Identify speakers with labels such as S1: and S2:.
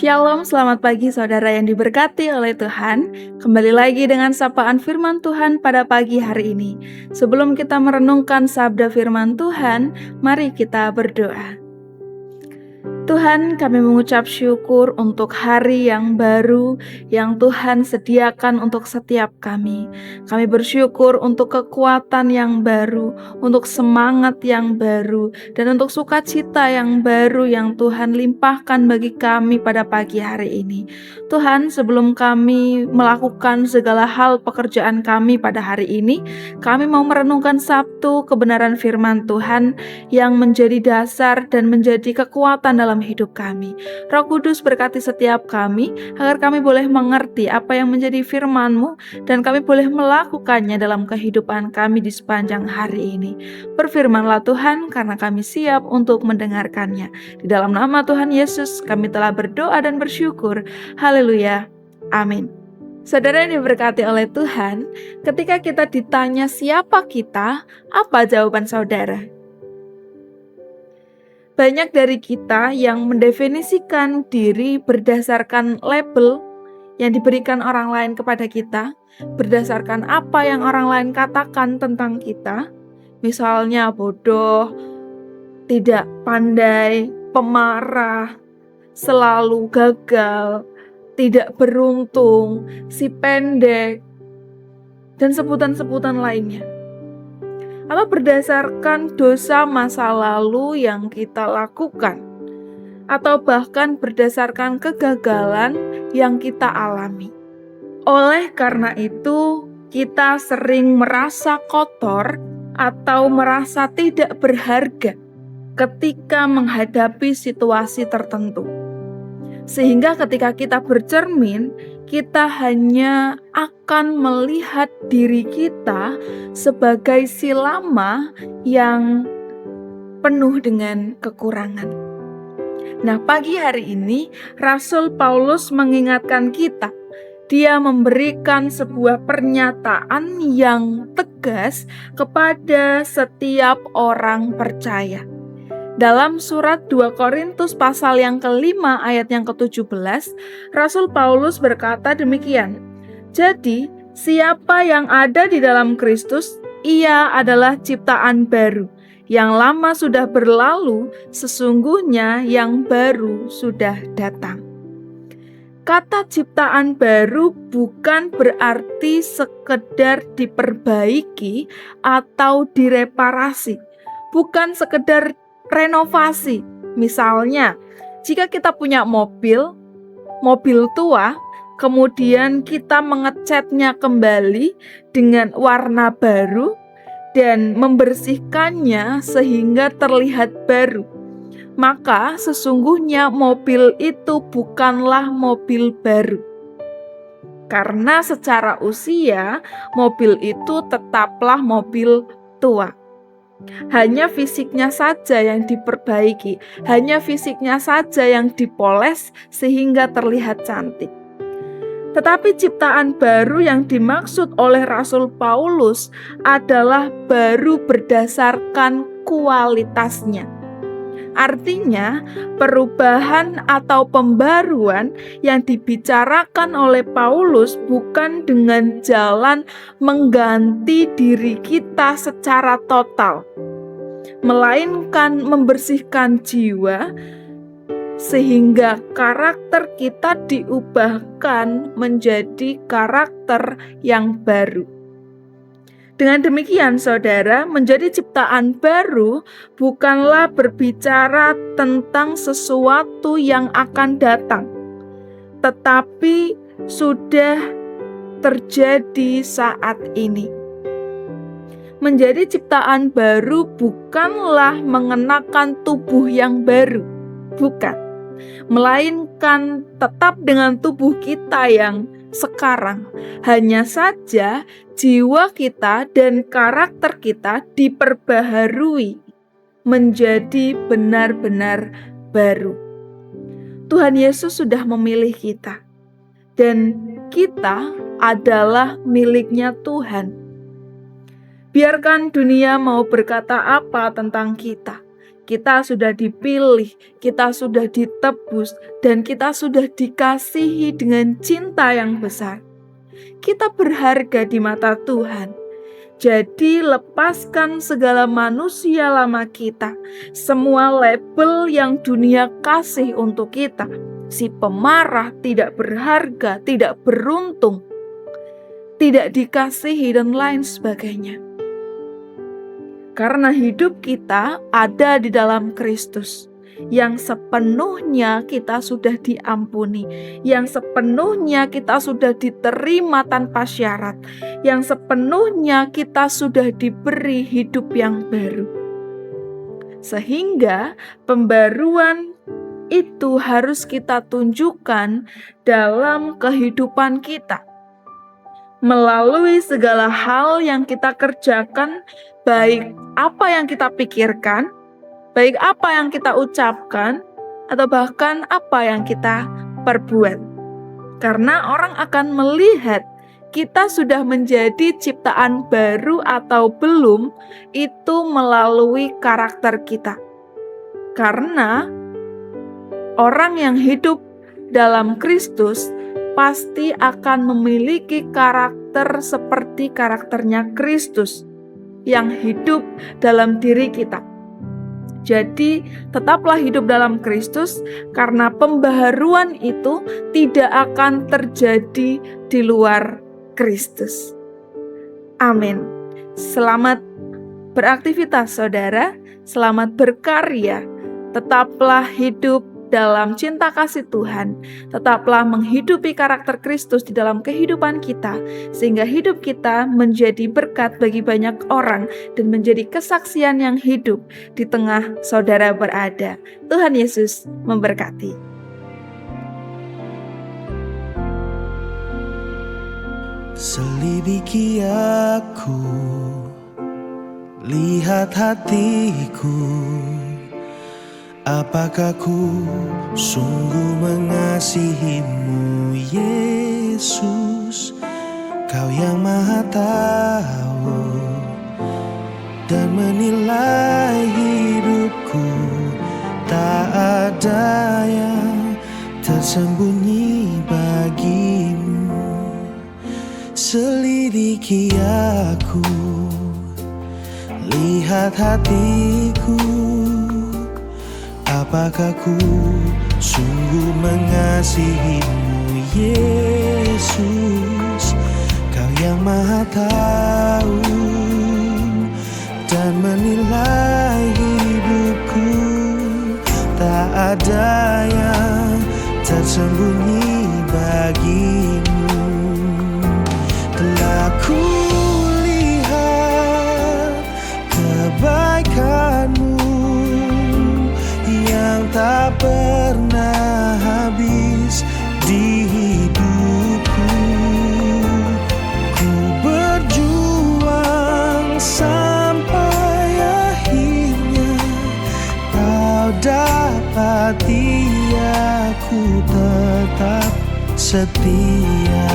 S1: Shalom, selamat pagi saudara yang diberkati oleh Tuhan. Kembali lagi dengan sapaan firman Tuhan pada pagi hari ini. Sebelum kita merenungkan sabda firman Tuhan, mari kita berdoa. Tuhan, kami mengucap syukur untuk hari yang baru yang Tuhan sediakan untuk setiap kami. Kami bersyukur untuk kekuatan yang baru, untuk semangat yang baru, dan untuk sukacita yang baru yang Tuhan limpahkan bagi kami pada pagi hari ini. Tuhan, sebelum kami melakukan segala hal pekerjaan kami pada hari ini, kami mau merenungkan Sabtu kebenaran firman Tuhan yang menjadi dasar dan menjadi kekuatan dalam hidup kami. Roh Kudus berkati setiap kami agar kami boleh mengerti apa yang menjadi firman-Mu dan kami boleh melakukannya dalam kehidupan kami di sepanjang hari ini. Berfirmanlah Tuhan, karena kami siap untuk mendengarkannya. Di dalam nama Tuhan Yesus kami telah berdoa dan bersyukur. Haleluya. Amin. Saudara yang diberkati oleh Tuhan, ketika kita ditanya siapa kita, apa jawaban saudara? Banyak dari kita yang mendefinisikan diri berdasarkan label yang diberikan orang lain kepada kita, berdasarkan apa yang orang lain katakan tentang kita, misalnya bodoh, tidak pandai, pemarah, selalu gagal, tidak beruntung, si pendek, dan sebutan-sebutan lainnya. Atau berdasarkan dosa masa lalu yang kita lakukan, atau bahkan berdasarkan kegagalan yang kita alami. Oleh karena itu, kita sering merasa kotor atau merasa tidak berharga ketika menghadapi situasi tertentu. Sehingga ketika kita bercermin, kita hanya akan melihat diri kita sebagai si lama yang penuh dengan kekurangan. Nah, pagi hari ini Rasul Paulus mengingatkan kita. Dia memberikan sebuah pernyataan yang tegas kepada setiap orang percaya. Dalam surat 2 Korintus pasal yang ke-5 ayat yang ke-17, Rasul Paulus berkata demikian. Jadi, siapa yang ada di dalam Kristus, ia adalah ciptaan baru. Yang lama sudah berlalu, sesungguhnya yang baru sudah datang. Kata ciptaan baru bukan berarti sekedar diperbaiki atau direparasi. Bukan sekedar renovasi. Misalnya, jika kita punya mobil tua, kemudian kita mengecatnya kembali dengan warna baru dan membersihkannya sehingga terlihat baru, maka sesungguhnya mobil itu bukanlah mobil baru. Karena secara usia, mobil itu tetaplah mobil tua. Hanya fisiknya saja yang diperbaiki, hanya fisiknya saja yang dipoles sehingga terlihat cantik. Tetapi ciptaan baru yang dimaksud oleh Rasul Paulus adalah baru berdasarkan kualitasnya. Artinya, perubahan atau pembaruan yang dibicarakan oleh Paulus bukan dengan jalan mengganti diri kita secara total, melainkan membersihkan jiwa sehingga karakter kita diubahkan menjadi karakter yang baru. Dengan demikian, saudara, menjadi ciptaan baru bukanlah berbicara tentang sesuatu yang akan datang, tetapi sudah terjadi saat ini. Menjadi ciptaan baru bukanlah mengenakan tubuh yang baru, bukan, melainkan tetap dengan tubuh kita yang sekarang. Hanya saja jiwa kita dan karakter kita diperbaharui menjadi benar-benar baru. Tuhan Yesus sudah memilih kita, dan kita adalah miliknya Tuhan. Biarkan dunia mau berkata apa tentang kita, kita sudah dipilih, kita sudah ditebus, dan kita sudah dikasihi dengan cinta yang besar. Kita berharga di mata Tuhan. Jadi lepaskan segala manusia lama kita, semua label yang dunia kasih untuk kita. Si pemarah, tidak berharga, tidak beruntung, tidak dikasihi, dan lain sebagainya. Karena hidup kita ada di dalam Kristus, yang sepenuhnya kita sudah diampuni, yang sepenuhnya kita sudah diterima tanpa syarat, yang sepenuhnya kita sudah diberi hidup yang baru. Sehingga pembaruan itu harus kita tunjukkan dalam kehidupan kita. Melalui segala hal yang kita kerjakan, baik apa yang kita pikirkan, baik apa yang kita ucapkan, atau bahkan apa yang kita perbuat. Karena orang akan melihat kita sudah menjadi ciptaan baru atau belum, itu melalui karakter kita. Karena orang yang hidup dalam Kristus pasti akan memiliki karakter seperti karakternya Kristus yang hidup dalam diri kita. Jadi tetaplah hidup dalam Kristus, karena pembaharuan itu tidak akan terjadi di luar Kristus. Amin. Selamat beraktivitas saudara, selamat berkarya. Tetaplah hidup dalam cinta kasih Tuhan, tetaplah menghidupi karakter Kristus di dalam kehidupan kita, sehingga hidup kita menjadi berkat bagi banyak orang dan menjadi kesaksian yang hidup di tengah saudara berada. Tuhan Yesus memberkati.
S2: Selidiki aku, lihat hatiku. Apakah ku sungguh mengasihimu, Yesus? Kau yang Maha Tahu dan menilai hidupku. Tak ada yang tersembunyi bagimu. Selidiki aku, lihat hatiku. Apakah ku sungguh mengasihimu, Yesus? Kau yang Maha Tahu dan menilai hidupku. Tak ada yang tersembunyi bagimu. Telah ku lihat kebaikanmu yang tak pernah habis di hidupku. Ku berjuang sampai akhirnya kau dapati aku tetap setia.